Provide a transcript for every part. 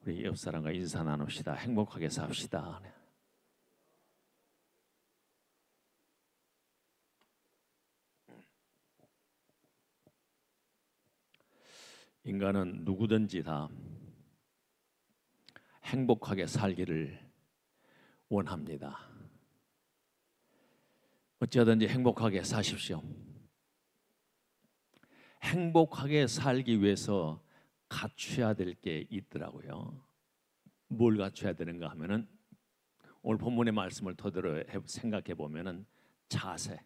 우리 옆 사람과 인사 나눕시다. 행복하게 삽시다. 인간은 누구든지 다 행복하게 살기를 원합니다. 어찌하든지 행복하게 사십시오. 행복하게 살기 위해서 갖춰야 될 게 있더라고요. 뭘 갖춰야 되는가 하면은 오늘 본문의 말씀을 토대로 생각해 보면은 자세,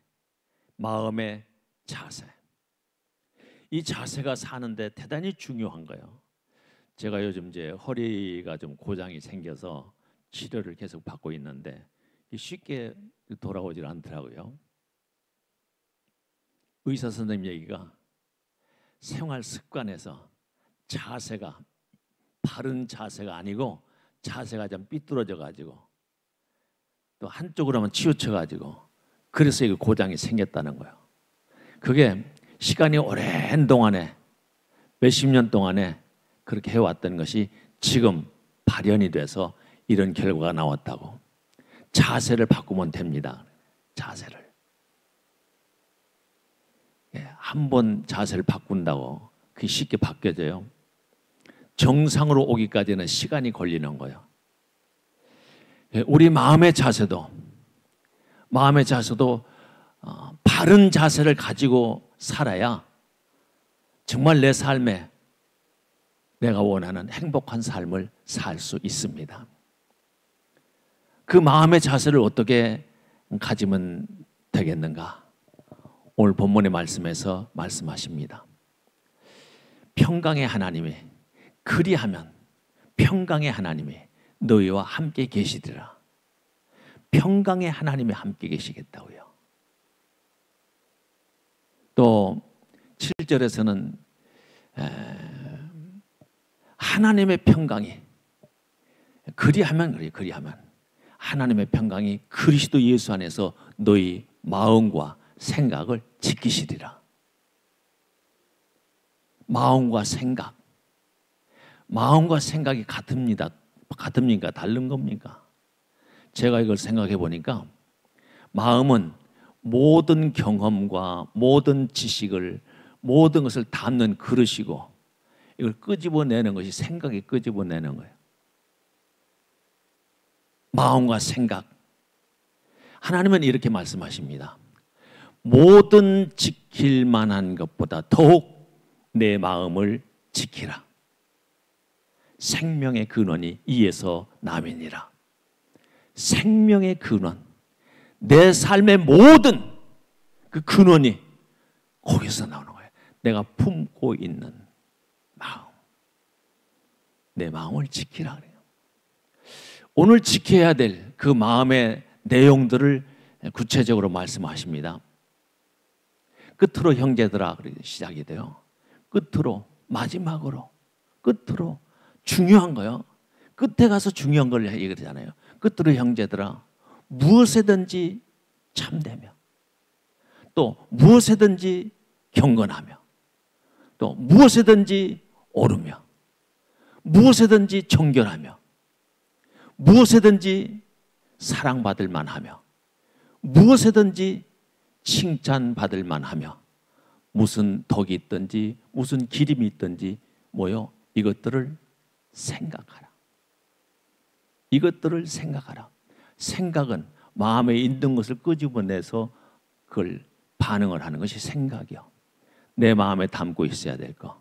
마음의 자세. 이 자세가 사는데 대단히 중요한 거예요. 제가 요즘 이제 허리가 좀 고장이 생겨서 치료를 계속 받고 있는데 쉽게 돌아오질 않더라고요. 의사 선생님 얘기가 생활 습관에서 자세가 바른 자세가 아니고 자세가 좀 삐뚤어져 가지고 또 한쪽으로만 치우쳐 가지고 그래서 이 고장이 생겼다는 거예요. 그게 시간이 오랜 동안에 몇십 년 동안에 그렇게 해왔던 것이 지금 발현이 돼서 이런 결과가 나왔다고. 자세를 바꾸면 됩니다. 자세를. 한 번 자세를 바꾼다고 그게 쉽게 바뀌어져요. 정상으로 오기까지는 시간이 걸리는 거예요. 우리 마음의 자세도 바른 자세를 가지고 살아야 정말 내 삶에 내가 원하는 행복한 삶을 살 수 있습니다. 그 마음의 자세를 어떻게 가지면 되겠는가? 오늘 본문의 말씀에서 말씀하십니다. 평강의 하나님이 그리하면 평강의 하나님이 너희와 함께 계시리라. 평강의 하나님이 함께 계시겠다고요. 또 7절에서는 하나님의 평강이 그리하면 하나님의 평강이 그리스도 예수 안에서 너희 마음과 생각을 지키시리라. 마음과 생각이 같습니까? 다른 겁니까? 제가 이걸 생각해 보니까 마음은 모든 경험과 모든 지식을 모든 것을 담는 그릇이고 이걸 끄집어내는 것이 생각이 끄집어내는 거예요. 마음과 생각. 하나님은 이렇게 말씀하십니다. 모든 지킬 만한 것보다 더욱 내 마음을 지키라. 생명의 근원이 이에서 남이니라. 생명의 근원. 내 삶의 모든 그 근원이 거기서 나오는 거예요. 내가 품고 있는 마음. 내 마음을 지키라 그래요. 오늘 지켜야 될 그 마음의 내용들을 구체적으로 말씀하십니다. 끝으로 형제들아 시작이 돼요. 끝으로 마지막으로 끝으로 중요한 거요. 끝에 가서 중요한 걸 얘기하잖아요. 끝으로 형제들아 무엇에든지 참되며 또 무엇에든지 경건하며 또 무엇에든지 옳으며 무엇에든지 정결하며 무엇에든지 사랑받을 만하며 무엇에든지 칭찬받을 만하며 무슨 덕이 있든지 무슨 기림이 있든지 뭐요? 이것들을 생각하라. 이것들을 생각하라. 생각은 마음에 있는 것을 끄집어내서 그걸 반응을 하는 것이 생각이요. 내 마음에 담고 있어야 될 거.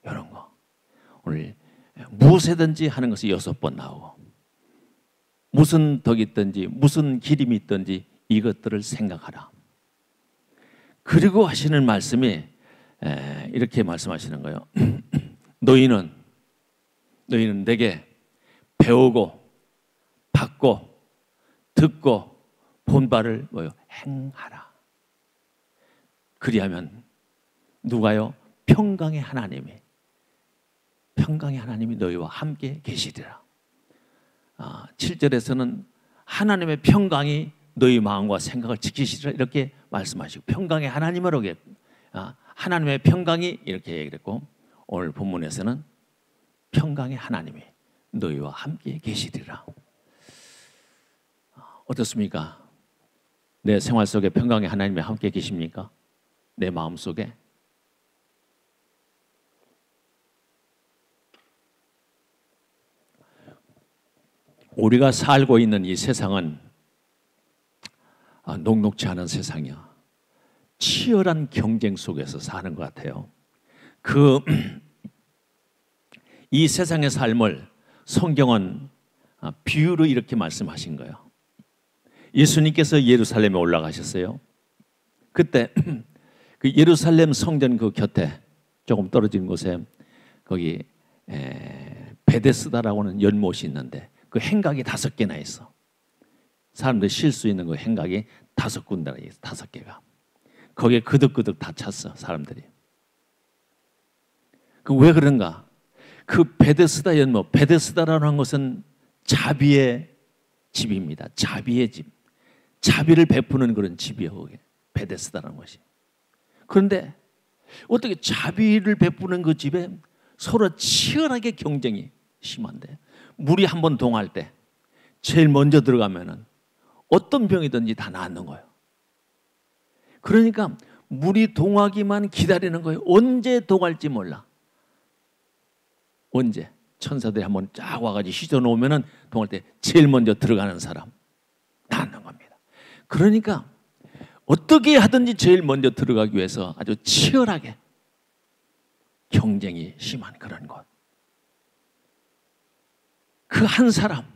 이런 거. 오늘 무엇이든지 하는 것이 6번 나오고 무슨 덕이 있든지 무슨 기림이 있든지 이것들을 생각하라. 그리고 하시는 말씀이 이렇게 말씀하시는 거예요. 너희는 내게 배우고 받고 듣고 본 바를 뭐요? 행하라. 그리하면 누가요? 평강의 하나님이 너희와 함께 계시리라. 7절에서는 하나님의 평강이 너희 마음과 생각을 지키시리라 이렇게 말씀하시고 평강의 하나님으로 하나님의 평강이 이렇게 얘기를 했고 오늘 본문에서는 평강의 하나님이 너희와 함께 계시리라. 어떻습니까? 내 생활 속에 평강의 하나님이 함께 계십니까? 내 마음 속에? 우리가 살고 있는 이 세상은 녹록지 않은 세상이야. 치열한 경쟁 속에서 사는 것 같아요. 이 세상의 삶을 성경은 비유로 이렇게 말씀하신 거예요. 예수님께서 예루살렘에 올라가셨어요. 그때 그 예루살렘 성전 그 곁에 조금 떨어진 곳에 거기 베데스다라고 하는 연못이 있는데 그 행각이 5개나 있어. 사람들이 쉴 수 있는 그 행각이 5군데나 있어. 5개가. 거기에 그득그득 다 찼어, 사람들이. 그 왜 그런가? 그 베데스다 연못, 베데스다라는 것은 자비의 집입니다. 자비의 집. 자비를 베푸는 그런 집이에요, 그게. 베데스다라는 것이. 그런데 어떻게 자비를 베푸는 그 집에 서로 치열하게 경쟁이 심한데, 물이 한번 동할 때 제일 먼저 들어가면은 어떤 병이든지 다 낫는 거예요. 그러니까 물이 동하기만 기다리는 거예요. 언제 동할지 몰라. 언제 천사들이 한번 쫙 와가지고 휘저 놓으면은 동할 때 제일 먼저 들어가는 사람 낫는 겁니다. 그러니까 어떻게 하든지 제일 먼저 들어가기 위해서 아주 치열하게 경쟁이 심한 그런 것. 그 한 사람,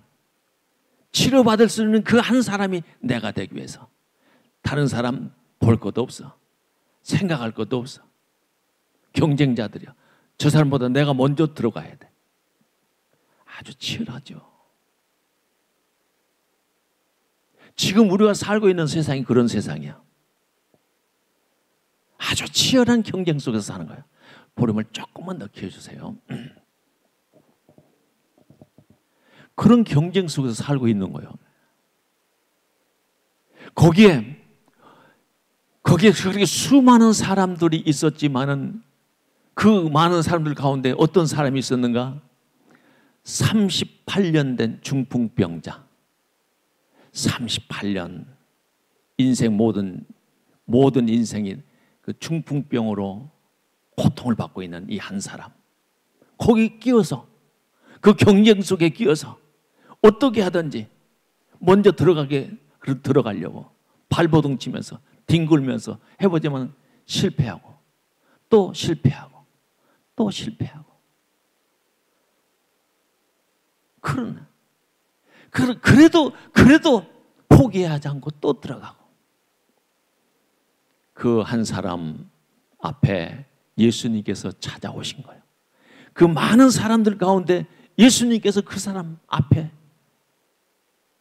치료받을 수 있는 그 한 사람이 내가 되기 위해서 다른 사람 볼 것도 없어. 생각할 것도 없어. 경쟁자들이야. 저 사람보다 내가 먼저 들어가야 돼. 아주 치열하죠. 지금 우리가 살고 있는 세상이 그런 세상이야. 아주 치열한 경쟁 속에서 사는 거야. 볼륨을 조금만 더 키워주세요. 그런 경쟁 속에서 살고 있는 거예요. 거기에 그렇게 수많은 사람들이 있었지만은 그 많은 사람들 가운데 어떤 사람이 있었는가? 38년 된 중풍병자. 38년 인생 모든 인생이 그 중풍병으로 고통을 받고 있는 이 한 사람. 거기 끼어서 그 경쟁 속에 끼어서 어떻게 하든지 먼저 들어가려고 발버둥 치면서 뒹굴면서 해보지만 실패하고 또 실패하고 또 실패하고. 그래도 포기하지 않고 또 들어가고. 그 한 사람 앞에 예수님께서 찾아오신 거예요. 그 많은 사람들 가운데 예수님께서 그 사람 앞에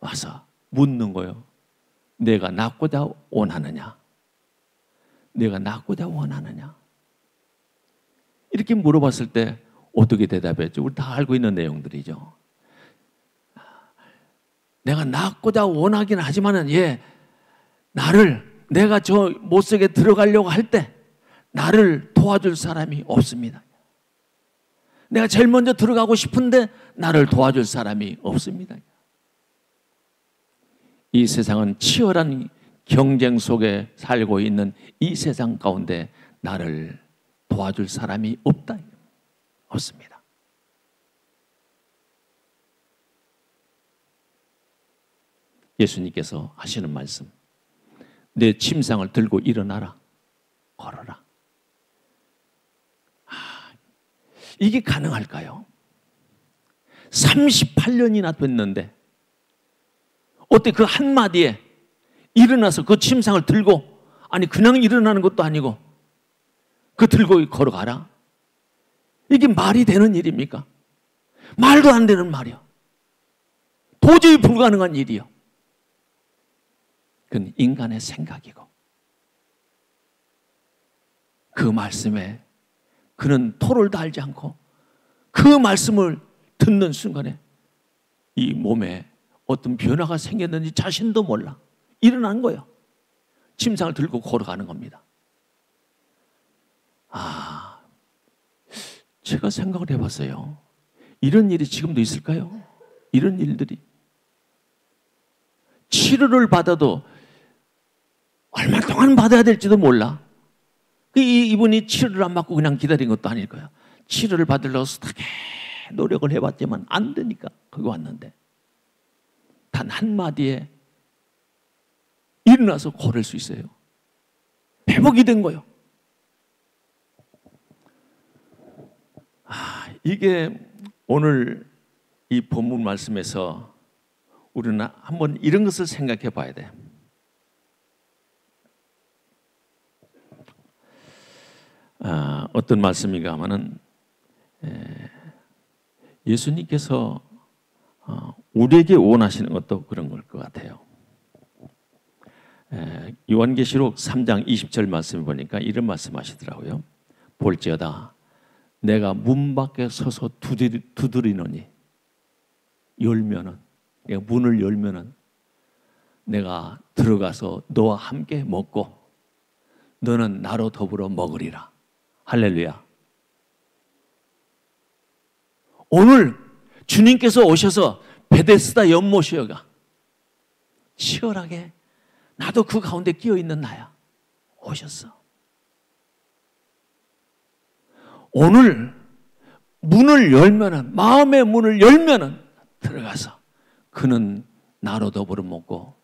와서 묻는 거예요. 내가 낫고자 원하느냐? 내가 낫고자 원하느냐? 이렇게 물어봤을 때 어떻게 대답했죠? 우리 다 알고 있는 내용들이죠. 내가 낫고자 원하긴 하지만은 내가 저 못속에 들어가려고 할 때 나를 도와줄 사람이 없습니다. 내가 제일 먼저 들어가고 싶은데 나를 도와줄 사람이 없습니다. 이 세상은 치열한 경쟁 속에 살고 있는 이 세상 가운데 나를 도와줄 사람이 없다. 없습니다. 예수님께서 하시는 말씀. 내 침상을 들고 일어나라. 걸어라. 이게 가능할까요? 38년이나 됐는데 어때 그 한마디에 일어나서 그 침상을 들고, 아니 그냥 일어나는 것도 아니고 그 들고 걸어가라? 이게 말이 되는 일입니까? 말도 안 되는 말이요. 도저히 불가능한 일이요. 그건 인간의 생각이고 그 말씀에 그는 토를 달지 않고 그 말씀을 듣는 순간에 이 몸에 어떤 변화가 생겼는지 자신도 몰라. 일어난 거예요. 침상을 들고 걸어가는 겁니다. 제가 생각을 해봤어요. 이런 일이 지금도 있을까요? 이런 일들이. 치료를 받아도 얼마 동안 받아야 될지도 몰라. 이분이 치료를 안 받고 그냥 기다린 것도 아닐 거야. 치료를 받으려고 수하게 노력을 해봤지만 안 되니까 거기 왔는데 단 한마디에 일어나서 걸을 수 있어요. 회복이 된 거예요. 이게 오늘 이 본문 말씀에서 우리는 한번 이런 것을 생각해 봐야 돼. 어떤 말씀인가 하면은 예수님께서 우리에게 원하시는 것도 그런 걸 것 같아요. 요한계시록 3장 20절 말씀을 보니까 이런 말씀하시더라고요. 볼지어다 내가 문 밖에 서서 두드리노니 열면은, 내가 문을 열면은 내가 들어가서 너와 함께 먹고 너는 나로 더불어 먹으리라. 할렐루야. 오늘 주님께서 오셔서 베데스다 연못이여가 치열하게 나도 그 가운데 끼어 있는 나야. 오셨어. 오늘 문을 열면은, 마음의 문을 열면은 들어가서 그는 나로 더불어 먹고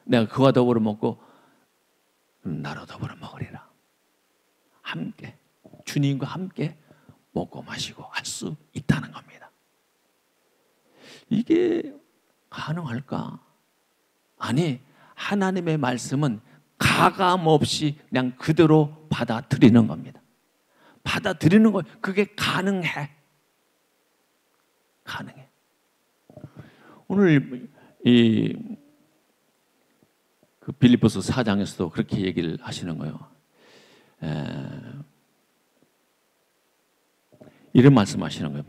내가 그와 더불어 먹고 나로 더불어 먹으리라. 함께 주님과 함께 먹고 마시고 할 수 있다는 겁니다. 이게 가능할까? 아니, 하나님의 말씀은 가감 없이 그냥 그대로 받아들이는 겁니다. 받아들이는 거, 그게 가능해. 가능해. 오늘 그 빌립보서 4장에서도 그렇게 얘기를 하시는 거예요. 이런 말씀하시는 거예요.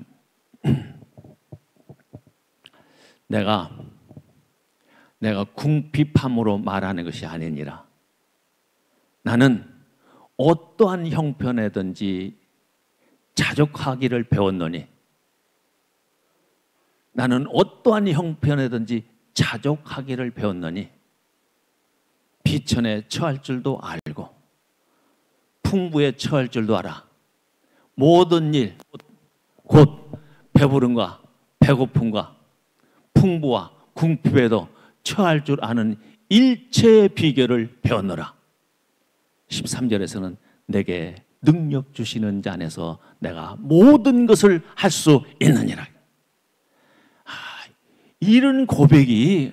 내가 궁핍함으로 말하는 것이 아니니라. 나는 어떠한 형편에든지 자족하기를 배웠노니, 나는 어떠한 형편에든지 자족하기를 배웠노니 비천에 처할 줄도 알고 풍부에 처할 줄도 알아. 모든 일, 곧 배부름과 배고픔과 풍부와 궁핍에도 처할 줄 아는 일체의 비결을 배웠노라. 13절에서는 내게 능력 주시는 자 안에서 내가 모든 것을 할 수 있느니라. 이런 고백이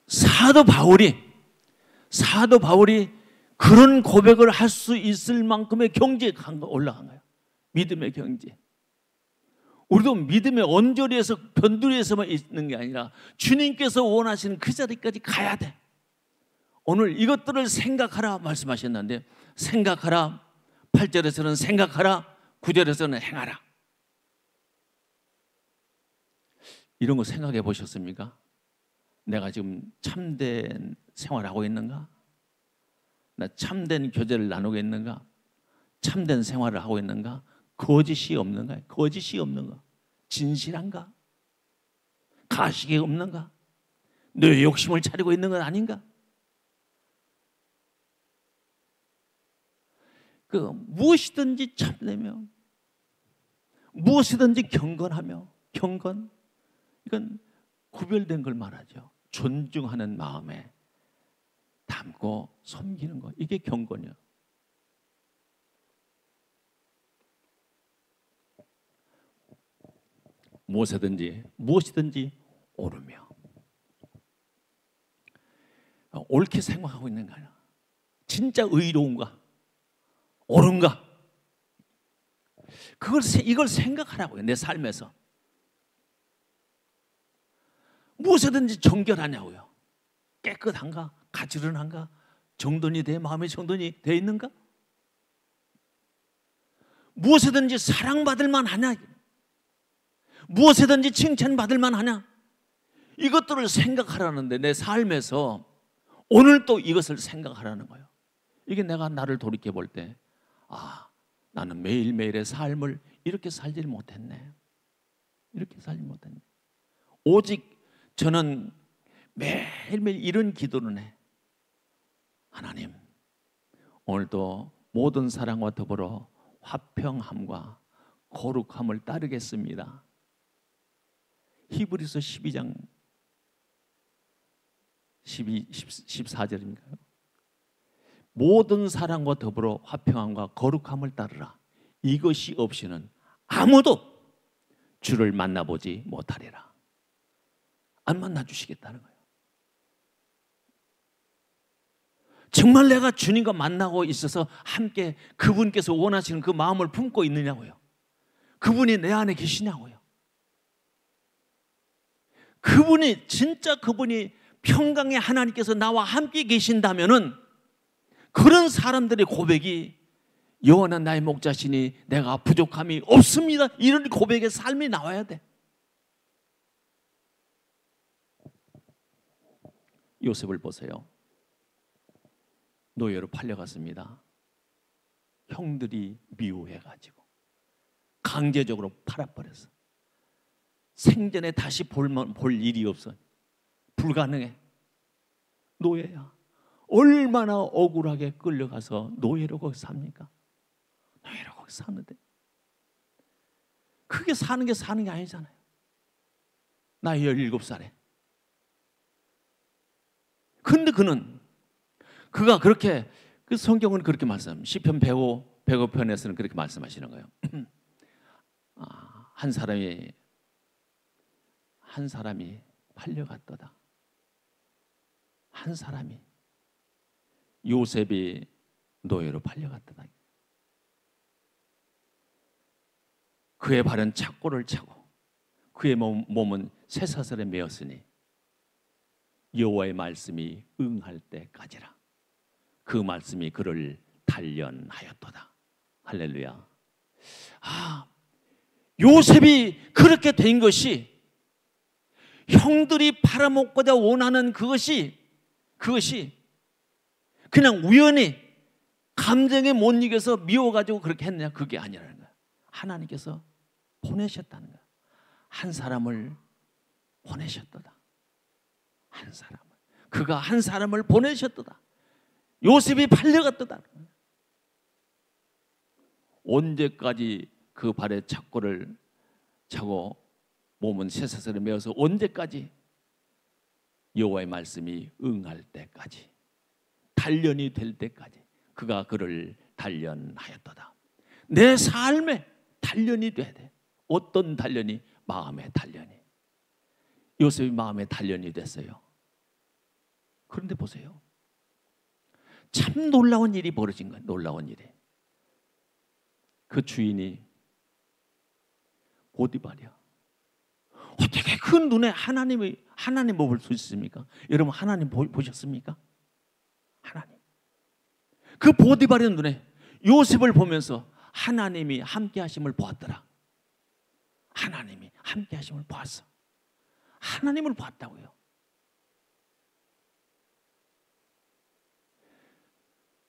사도 바울이 그런 고백을 할 수 있을 만큼의 경지에 올라간 거예요. 믿음의 경지. 우리도 믿음의 언저리에서 변두리에서만 있는 게 아니라 주님께서 원하시는 그 자리까지 가야 돼. 오늘 이것들을 생각하라 말씀하셨는데, 생각하라. 8절에서는 생각하라, 9절에서는 행하라. 이런 거 생각해 보셨습니까? 내가 지금 참된 생활을 하고 있는가? 나 참된 교제를 나누고 있는가? 참된 생활을 하고 있는가? 거짓이 없는가? 거짓이 없는가? 진실한가? 가식이 없는가? 내 욕심을 차리고 있는 건 아닌가? 무엇이든지 참되며 무엇이든지 경건하며, 경건, 이건 구별된 걸 말하죠. 존중하는 마음에 담고 섬기는 것, 이게 경건이요. 무엇이든지 오르며, 옳게 생각하고 있는 거 아니야. 진짜 의로운가, 옳은가, 이걸 생각하라고요. 내 삶에서 무엇이든지 정결하냐고요. 깨끗한가, 가지런한가, 정돈이 돼, 마음의 정돈이 돼 있는가, 무엇이든지 사랑받을 만하냐, 무엇이든지 칭찬받을 만하냐, 이것들을 생각하라는데, 내 삶에서 오늘 또 이것을 생각하라는 거예요. 이게 내가 나를 돌이켜 볼 때, 나는 매일매일의 삶을 이렇게 살질 못했네. 이렇게 살지 못했냐. 오직 저는 매일매일 이런 기도를 해. 하나님, 오늘도 모든 사랑과 더불어 화평함과 거룩함을 따르겠습니다. 히브리서 12장 14절인가요? 모든 사랑과 더불어 화평함과 거룩함을 따르라. 이것이 없이는 아무도 주를 만나보지 못하리라. 안 만나주시겠다는 거예요. 정말 내가 주님과 만나고 있어서 함께 그분께서 원하시는 그 마음을 품고 있느냐고요. 그분이 내 안에 계시냐고요. 그분이 진짜 그분이 평강의 하나님께서 나와 함께 계신다면은 그런 사람들의 고백이 여호와나 나의 목자시니 내가 부족함이 없습니다. 이런 고백의 삶이 나와야 돼. 요셉을 보세요. 노예로 팔려갔습니다. 형들이 미워해가지고 강제적으로 팔아버렸어. 생전에 다시 볼 일이 없어. 불가능해. 노예야. 얼마나 억울하게 끌려가서 노예로 거기 삽니까? 노예로 거기 사는데 그게 사는 게 아니잖아요. 나이 17살에. 근데 그가 그렇게, 그 성경은 그렇게 말씀, 시편 105편에서는 그렇게 말씀하시는 거예요. 한 사람이 팔려갔도다. 한 사람이, 요셉이 노예로 팔려갔도다. 그의 발은 착고를 차고 그의 몸은 쇠사슬에 매었으니 여호와의 말씀이 응할 때까지라. 그 말씀이 그를 단련하였도다. 할렐루야. 요셉이 그렇게 된 것이, 형들이 팔아먹고자 원하는 그것이 그냥 우연히 감정에 못 이겨서 미워가지고 그렇게 했느냐, 그게 아니라는 거야. 하나님께서 보내셨다는 거야. 한 사람을 보내셨도다. 한 사람을. 그가 한 사람을 보내셨도다. 요셉이 팔려갔도다. 언제까지 그 발에 착고를 차고 몸은 쇠사슬에 매어서 언제까지? 여호와의 말씀이 응할 때까지, 단련이 될 때까지 그가 그를 단련하였도다. 내 삶에 단련이 돼야 돼. 어떤 단련이? 마음의 단련이. 요셉이 마음의 단련이 됐어요. 그런데 보세요. 참 놀라운 일이 벌어진 거예요. 놀라운 일이. 그 주인이 보디발이야. 어떻게 그 눈에 하나님 볼 수 있습니까? 여러분, 하나님 보셨습니까? 하나님. 그 보디발의 눈에 요셉을 보면서 하나님이 함께 하심을 보았더라. 하나님이 함께 하심을 보았어. 하나님을 봤다고요.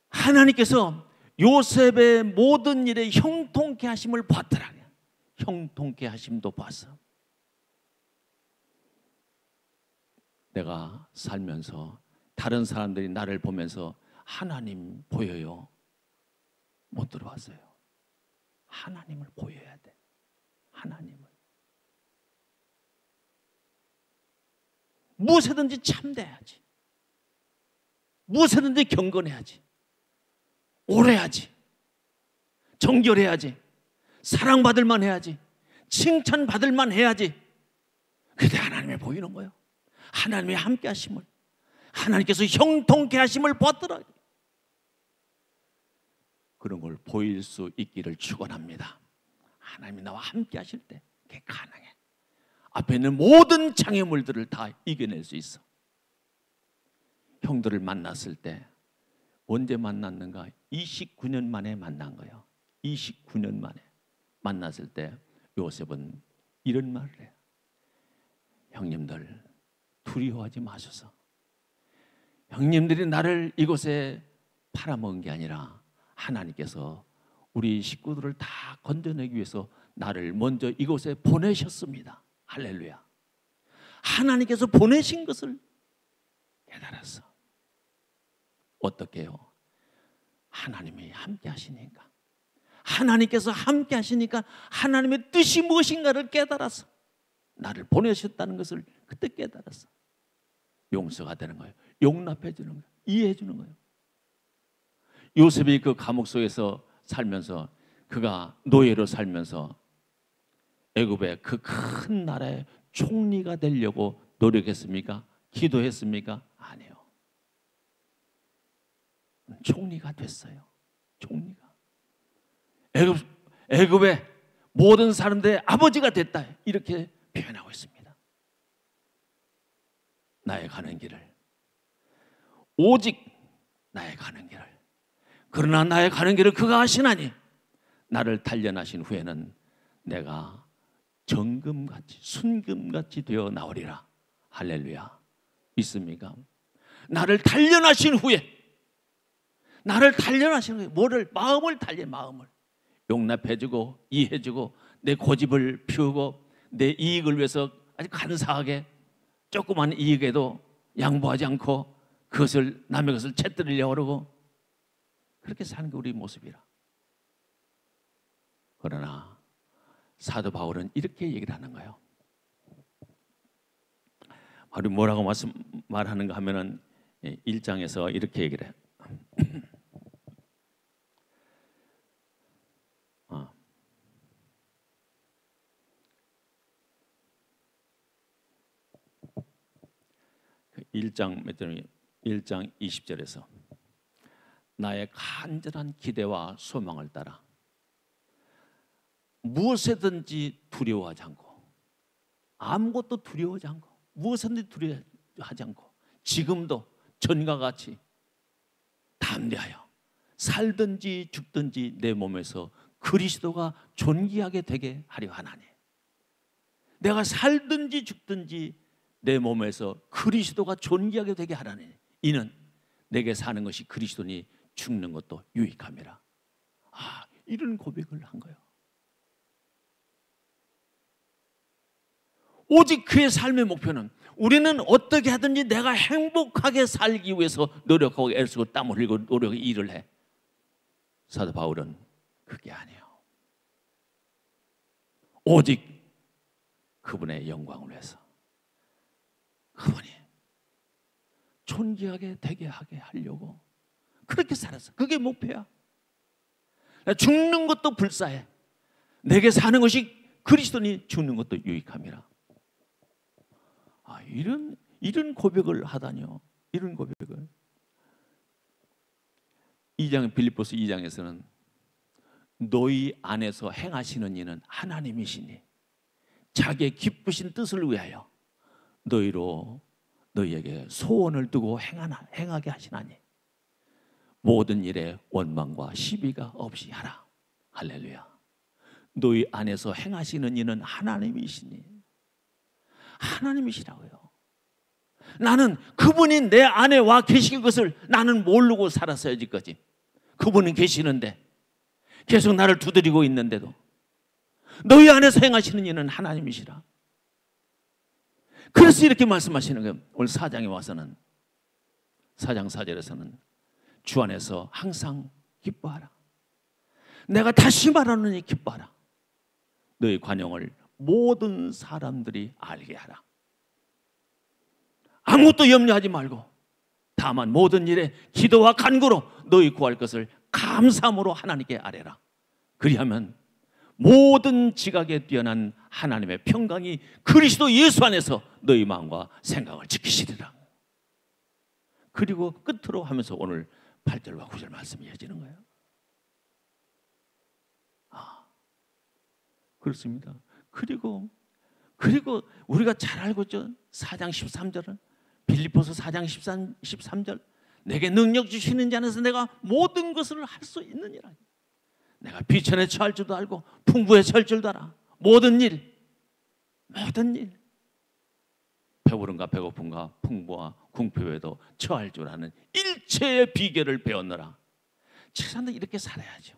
하나님께서 요셉의 모든 일에 형통케 하심을 봤더라. 형통케 하심도 봤어. 내가 살면서 다른 사람들이 나를 보면서 하나님 보여요? 못 들어봤어요. 하나님을 보여야 돼. 하나님을. 무엇이든지 참돼야지. 무엇이든지 경건해야지. 오래야지. 정결해야지. 사랑받을 만 해야지. 칭찬받을 만 해야지. 그때 하나님을 보이는 거예요. 하나님의 함께 하심을, 하나님께서 형통케 하심을 보았더라. 그런 걸 보일 수 있기를 축원합니다. 하나님이 나와 함께 하실 때 그게 가능해. 앞에 있는 모든 장애물들을 다 이겨낼 수 있어. 형들을 만났을 때 언제 만났는가? 29년 만에 만난 거예요. 29년 만에 만났을 때 요셉은 이런 말을 해요. 형님들, 두려워하지 마소서. 형님들이 나를 이곳에 팔아먹은 게 아니라 하나님께서 우리 식구들을 다 건져내기 위해서 나를 먼저 이곳에 보내셨습니다. 할렐루야. 하나님께서 보내신 것을 깨달았어. 어떻게 해요? 하나님이 함께 하시니까. 하나님께서 함께 하시니까 하나님의 뜻이 무엇인가를 깨달았어. 나를 보내셨다는 것을 그때 깨달았어. 용서가 되는 거예요. 용납해 주는 거예요. 이해해 주는 거예요. 요셉이 그 감옥 속에서 살면서, 그가 노예로 살면서 애굽의 그 큰 나라의 총리가 되려고 노력했습니까? 기도했습니까? 아니요. 총리가 됐어요. 총리가. 애굽의 모든 사람들의 아버지가 됐다, 이렇게 표현하고 있습니다. 나의 가는 길을, 오직 나의 가는 길을, 그러나 나의 가는 길을 그가 아시나니 나를 단련하신 후에는 내가 정금같이 순금같이 되어 나오리라. 할렐루야. 믿습니까? 나를 단련하신 후에, 나를 단련하신 후에, 뭐를? 마음을 단련, 마음을 용납해주고 이해해주고 내 고집을 피우고 내 이익을 위해서 아주 간사하게 조그만 이익에도 양보하지 않고 그것을, 남의 것을 채뜨리려고 그러고, 그렇게 사는 게 우리 모습이라. 그러나 사도 바울은 이렇게 얘기를 하는 거예요. 바로 뭐라고 말하는가 하면은 1장에서 이렇게 얘기를 해요. 1장 몇 절이? 1장 20절에서 나의 간절한 기대와 소망을 따라 무엇이든지 두려워하지 않고, 아무것도 두려워하지 않고, 무엇이든지 두려워하지 않고, 지금도 전과 같이 담대하여 살든지 죽든지 내 몸에서 그리스도가 존귀하게 되게 하려 하나니, 내가 살든지 죽든지 내 몸에서 그리스도가 존귀하게 되게 하라니, 이는 내게 사는 것이 그리스도니 죽는 것도 유익함이라. 이런 고백을 한 거예요. 오직 그의 삶의 목표는, 우리는 어떻게 하든지 내가 행복하게 살기 위해서 노력하고 애쓰고 땀 흘리고 노력하고 일을 해. 사도 바울은 그게 아니에요. 오직 그분의 영광을 위해서, 그분이 존귀하게 되게 하게 하려고 그렇게 살았어. 그게 목표야. 죽는 것도 불사해. 내게 사는 것이 그리스도니 죽는 것도 유익함이라. 이런 고백을 하다니요. 이런 고백을. 2장, 빌립보서 2장에서는 너희 안에서 행하시는 이는 하나님이시니 자기의 기쁘신 뜻을 위하여 너희에게 소원을 두고 행하게 하시나니 모든 일에 원망과 시비가 없이 하라. 할렐루야. 너희 안에서 행하시는 이는 하나님이시니, 하나님이시라고요. 나는 그분이 내 안에 와 계신 것을 나는 모르고 살았어요, 지금까지. 그분은 계시는데, 계속 나를 두드리고 있는데도 너희 안에서 행하시는 이는 하나님이시라. 그래서 이렇게 말씀하시는 거예요. 오늘 4장에 와서는, 4장 4절에서는 주 안에서 항상 기뻐하라. 내가 다시 말하노니 기뻐하라. 너희 관용을 모든 사람들이 알게 하라. 아무것도 염려하지 말고 다만 모든 일에 기도와 간구로 너희 구할 것을 감사함으로 하나님께 아뢰라. 그리하면 모든 지각에 뛰어난 하나님의 평강이 그리스도 예수 안에서 너희 마음과 생각을 지키시리라. 그리고 끝으로 하면서 오늘 8절과 9절 말씀이 이어지는 거예요. 그렇습니다. 그리고 우리가 잘 알고 있죠. 4장 13절은, 빌립보서 4장 13절, 내게 능력 주시는 자 안에서 내가 모든 것을 할 수 있느니라. 내가 비천에 처할 줄도 알고 풍부에 처할 줄도 알아. 모든 일, 배부름과 배고픔과 풍부와 궁핍에도 처할 줄 아는 일체의 비결을 배웠노라. 세상은 이렇게 살아야죠.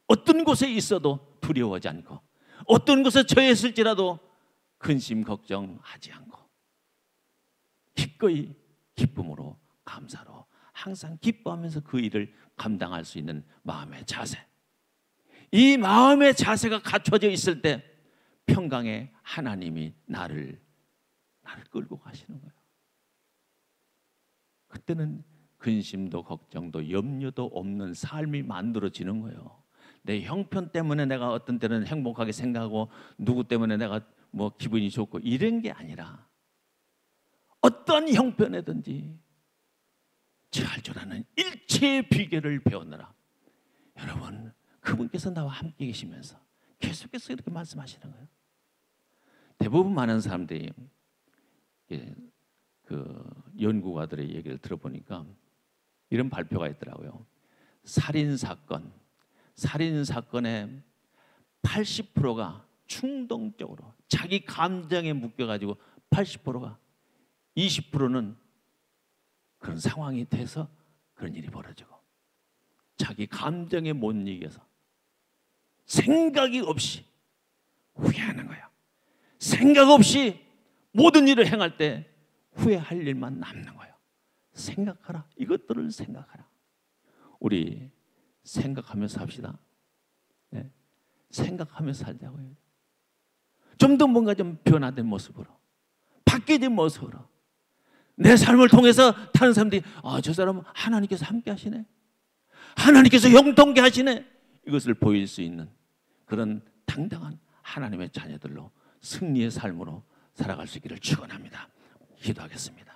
어떤 곳에 있어도 두려워하지 않고, 어떤 것에 처했을지라도 근심 걱정하지 않고 기꺼이 기쁨으로 감사로 항상 기뻐하면서 그 일을 감당할 수 있는 마음의 자세. 이 마음의 자세가 갖춰져 있을 때 평강의 하나님이 나를 끌고 가시는 거예요. 그때는 근심도 걱정도 염려도 없는 삶이 만들어지는 거예요. 내 형편 때문에 내가 어떤 때는 행복하게 생각하고 누구 때문에 내가 뭐 기분이 좋고 이런 게 아니라 어떤 형편에든지 잘 줄 아는 일체의 비결을 배우느라. 여러분, 그분께서 나와 함께 계시면서 계속해서 이렇게 말씀하시는 거예요. 대부분 많은 사람들이 그 연구가들의 얘기를 들어보니까 이런 발표가 있더라고요. 살인 사건의 80%가 충동적으로 자기 감정에 묶여가지고 80%가 20%는 그런 상황이 돼서 그런 일이 벌어지고 자기 감정에 못 이겨서 생각이 없이 후회하는 거야. 생각 없이 모든 일을 행할 때 후회할 일만 남는 거예요. 생각하라. 이것들을 생각하라. 우리 생각하면서 합시다. 네. 생각하면서 살자고요. 좀 더 뭔가 좀 변화된 모습으로, 바뀌어진 모습으로 내 삶을 통해서 다른 사람들이 저 사람은 하나님께서 함께 하시네, 하나님께서 형통케 하시네, 이것을 보일 수 있는 그런 당당한 하나님의 자녀들로 승리의 삶으로 살아갈 수 있기를 축원합니다. 기도하겠습니다.